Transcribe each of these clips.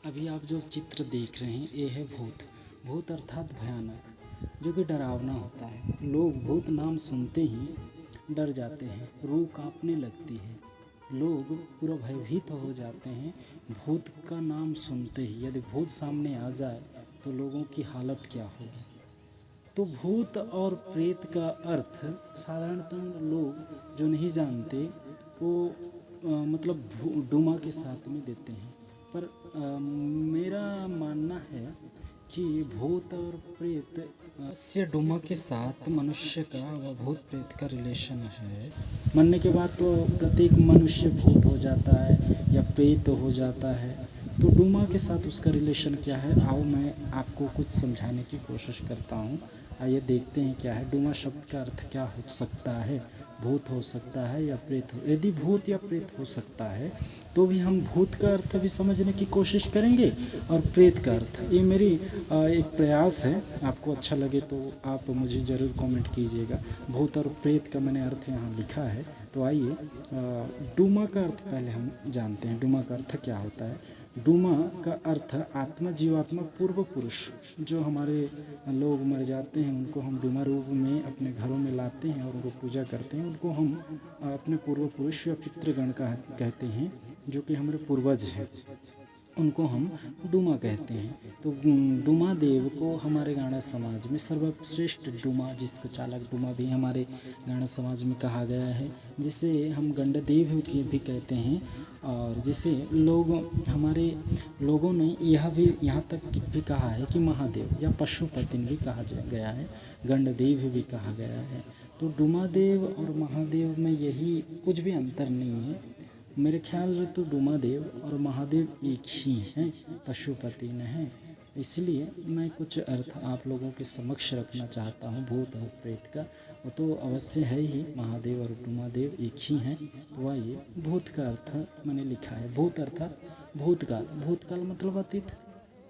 अभी आप जो चित्र देख रहे हैं ये है भूत। भूत अर्थात भयानक, जो कि डरावना होता है। लोग भूत नाम सुनते ही डर जाते हैं, रूह कांपने लगती है, लोग पूरा भयभीत हो जाते हैं भूत का नाम सुनते ही। यदि भूत सामने आ जाए तो लोगों की हालत क्या होगी। तो भूत और प्रेत का अर्थ साधारणतः लोग जो नहीं जानते वो मतलब डुमा के साथ में देते हैं। पर मेरा मानना है कि भूत और प्रेत से डुमा के साथ मनुष्य का व भूत प्रेत का रिलेशन है। मरने के बाद तो प्रत्येक मनुष्य भूत हो जाता है या प्रेत हो जाता है। तो डुमा के साथ उसका रिलेशन क्या है, आओ मैं आपको कुछ समझाने की कोशिश करता हूँ। आइए देखते हैं क्या है। डुमा शब्द का अर्थ क्या हो सकता है। भूत हो सकता है या प्रेत हो। यदि भूत या प्रेत हो सकता है तो भी हम भूत का अर्थ भी समझने की कोशिश करेंगे और प्रेत का अर्थ। ये मेरी एक प्रयास है। आपको अच्छा लगे तो आप मुझे ज़रूर कमेंट कीजिएगा। भूत और प्रेत का मैंने अर्थ यहाँ लिखा है। तो आइए डुमा का अर्थ पहले हम जानते हैं। डुमा का अर्थ क्या होता है। डुमा का अर्थ आत्मा, जीवात्मा, पूर्व पुरुष। जो हमारे लोग मर जाते हैं उनको हम डुमा रूप में अपने घरों में लाते हैं और उनको पूजा करते हैं। उनको हम अपने पूर्व पुरुष या पितृगण का कहते हैं, जो कि हमारे पूर्वज हैं, उनको हम डुमा कहते हैं। तो डुमा देव को हमारे गाणा समाज में सर्वश्रेष्ठ डुमा, जिसको चालक डुमा भी हमारे गाणा समाज में कहा गया है, जिसे हम गंडदेव की भी कहते हैं। और जिसे लोग हमारे लोगों ने यह भी यहाँ तक भी कहा है कि महादेव या पशुपति भी कहा गया है, गंडदेव भी कहा गया है। तो डुमा देव और महादेव में यही कुछ भी अंतर नहीं है। मेरे ख्याल से तो डुमा देव और महादेव एक ही हैं, पशुपति न हैं। इसलिए मैं कुछ अर्थ आप लोगों के समक्ष रखना चाहता हूँ भूत और प्रेत का। वो तो अवश्य है ही, महादेव और डुमा देव एक ही हैं। तो आइए भूत का अर्थ मैंने लिखा है। भूत अर्थात भूतकाल। भूतकाल मतलब अतीत।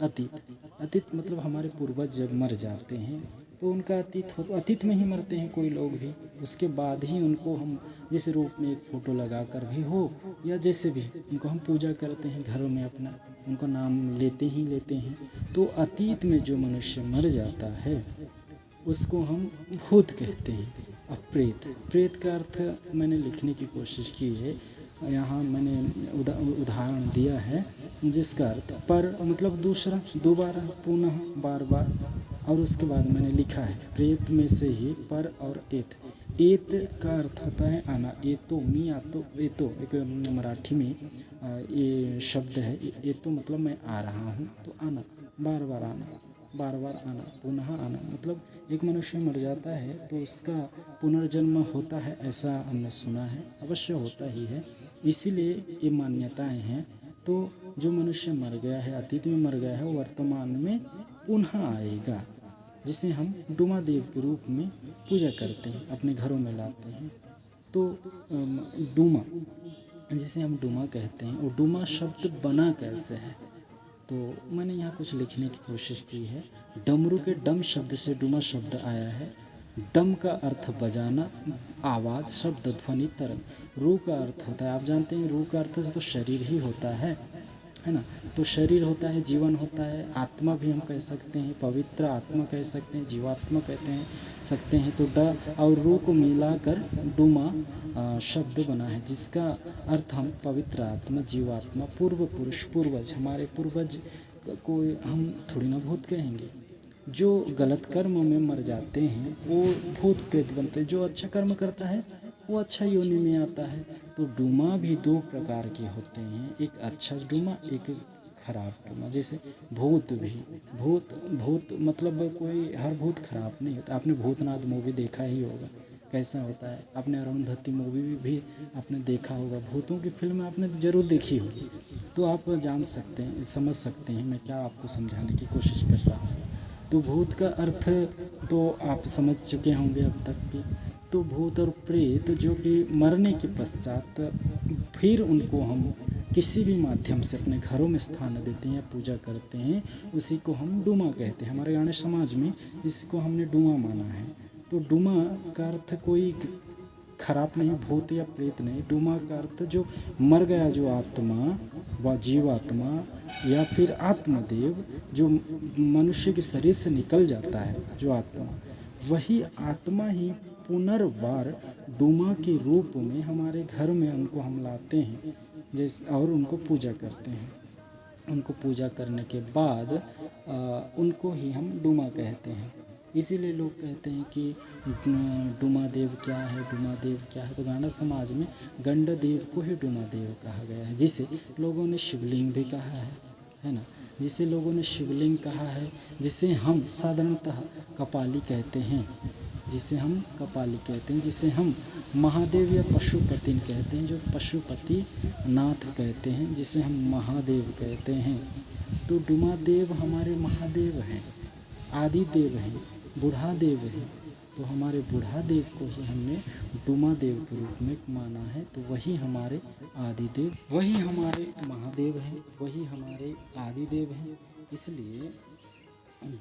अतीत मतलब हमारे पूर्वज जब मर जाते हैं तो उनका अतीत हो, तो अतीत में ही मरते हैं कोई लोग भी। उसके बाद ही उनको हम जिस रूप में एक फ़ोटो लगा कर भी हो या जैसे भी उनको हम पूजा करते हैं घरों में अपना, उनका नाम लेते हैं। तो अतीत में जो मनुष्य मर जाता है उसको हम भूत कहते हैं। अब प्रेत का अर्थ मैंने लिखने की कोशिश की है। यहाँ मैंने उदाहरण दिया है जिसका अर्थ पर मतलब दूसरा, दोबारा, पुनः, बार बार। और उसके बाद मैंने लिखा है प्रेत में से ही पर और एत। एत का अर्थ होता है आना। एतो मी आतो एतो एक मराठी में ये शब्द है। एतो मतलब मैं आ रहा हूँ, तो आना, बार बार आना, बार बार आना, पुनः आना। मतलब एक मनुष्य मर जाता है तो उसका पुनर्जन्म होता है, ऐसा हमने सुना है, अवश्य होता ही है। इसीलिए ये मान्यताएं हैं। तो जो मनुष्य मर गया है, अतीत में मर गया है, वो वर्तमान में पुनः आएगा, जिसे हम डुमा देव के रूप में पूजा करते हैं, अपने घरों में लाते हैं। तो डुमा, जिसे हम डुमा कहते हैं, वो डुमा शब्द बना कैसे है, तो मैंने यहाँ कुछ लिखने की कोशिश की है। डमरू के डम शब्द से डुमा शब्द आया है। डम का अर्थ बजाना, आवाज़, शब्द, ध्वनि, तरंग। रूह का अर्थ होता है, आप जानते हैं रूह का अर्थ तो शरीर ही होता है ना। तो शरीर होता है, जीवन होता है, आत्मा भी हम कह सकते हैं, पवित्र आत्मा कह सकते हैं, जीवात्मा कहते सकते हैं। तो ड और रूह को मिलाकर डुमा शब्द बना है, जिसका अर्थ हम पवित्र आत्मा, जीवात्मा, पूर्व पुरुष, पूर्वज, हमारे पूर्वज को हम थोड़ी ना भूत कहेंगे। जो गलत कर्म में मर जाते हैं वो भूत प्रेत बनते हैं। जो अच्छा कर्म करता है वो अच्छा योनि में आता है। तो डुमा भी दो प्रकार के होते हैं, एक अच्छा डुमा, एक खराब डुमा। जैसे भूत भी, भूत मतलब कोई हर भूत खराब नहीं होता। आपने भूतनाथ मूवी देखा ही होगा, कैसा होता है। आपने अरुंधति मूवी भी आपने देखा होगा, भूतों की फिल्म आपने ज़रूर देखी होगी। तो आप जान सकते हैं, समझ सकते हैं मैं क्या आपको समझाने की कोशिश कर रहा हूँ। तो भूत का अर्थ तो आप समझ चुके होंगे अब तक की। तो भूत और प्रेत जो कि मरने के पश्चात फिर उनको हम किसी भी माध्यम से अपने घरों में स्थान देते हैं या पूजा करते हैं, उसी को हम डुमा कहते हैं। हमारे गाने समाज में इसको हमने डुमा माना है। तो डुमा का अर्थ कोई खराब नहीं, भूत या प्रेत नहीं। डूमा का अर्थ जो मर गया जो आत्मा व जीवात्मा या फिर आत्मदेव जो मनुष्य के शरीर से निकल जाता है, जो आत्मा, वही आत्मा ही पुनर्वार डूमा के रूप में हमारे घर में उनको हम लाते हैं जैसे, और उनको पूजा करते हैं। उनको पूजा करने के बाद उनको ही हम डूमा कहते हैं। इसीलिए लोग कहते हैं कि डूमा देव क्या है, डूमा देव क्या है। तो गाना समाज में गंड देव को ही डूमा देव कहा गया है, जिसे लोगों ने शिवलिंग भी कहा है ना, जिसे लोगों ने शिवलिंग कहा है, जिसे हम साधारणतः कपाली कहते हैं, जिसे हम कपाली कहते हैं, जिसे हम महादेव या पशुपति कहते हैं, जो पशुपति नाथ कहते हैं, जिसे हम महादेव कहते हैं। तो डूमा देव हमारे महादेव हैं, आदि देव हैं, बूढ़ा देव हैं। तो हमारे बूढ़ा देव को ही हमने डूमा देव के रूप में माना है। तो वही हमारे आदि देव, वही हमारे महादेव हैं, वही हमारे आदि देव हैं। इसलिए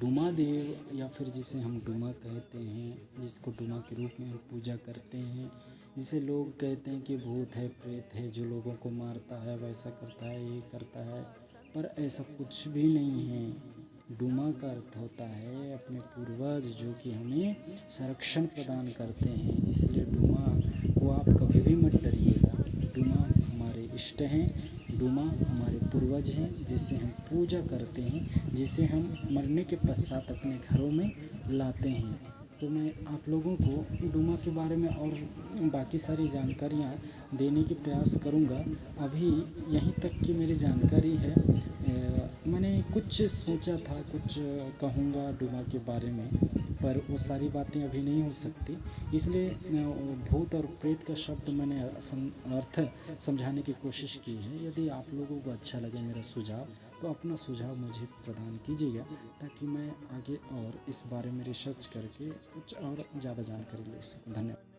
डूमा देव या फिर जिसे हम डूमा कहते हैं, जिसको डूमा के रूप में हम पूजा करते हैं, जिसे लोग कहते हैं कि भूत है, प्रेत है, जो लोगों को मारता है, वैसा करता है, ये करता है, पर ऐसा कुछ भी नहीं है। डूमा का अर्थ होता है अपने पूर्वज जो कि हमें संरक्षण प्रदान करते हैं। इसलिए डूमा को आप कभी भी मत डरिएगा। डूमा हमारे इष्ट हैं, डूमा हमारे पूर्वज हैं, जिसे हम पूजा करते हैं, जिसे हम मरने के पश्चात अपने घरों में लाते हैं। तो मैं आप लोगों को डूमा के बारे में और बाकी सारी जानकारियाँ देने की प्रयास करूँगा। अभी यहीं तक की मेरी जानकारी है। मैंने कुछ सोचा था, कुछ कहूँगा डूमा के बारे में, पर वो सारी बातें अभी नहीं हो सकती। इसलिए भूत और प्रेत का शब्द मैंने अर्थ समझाने की कोशिश की है। यदि आप लोगों को अच्छा लगे मेरा सुझाव, तो अपना सुझाव मुझे प्रदान कीजिएगा, ताकि मैं आगे और इस बारे में रिसर्च करके कुछ और ज़्यादा जानकारी ले सकूँ। धन्यवाद।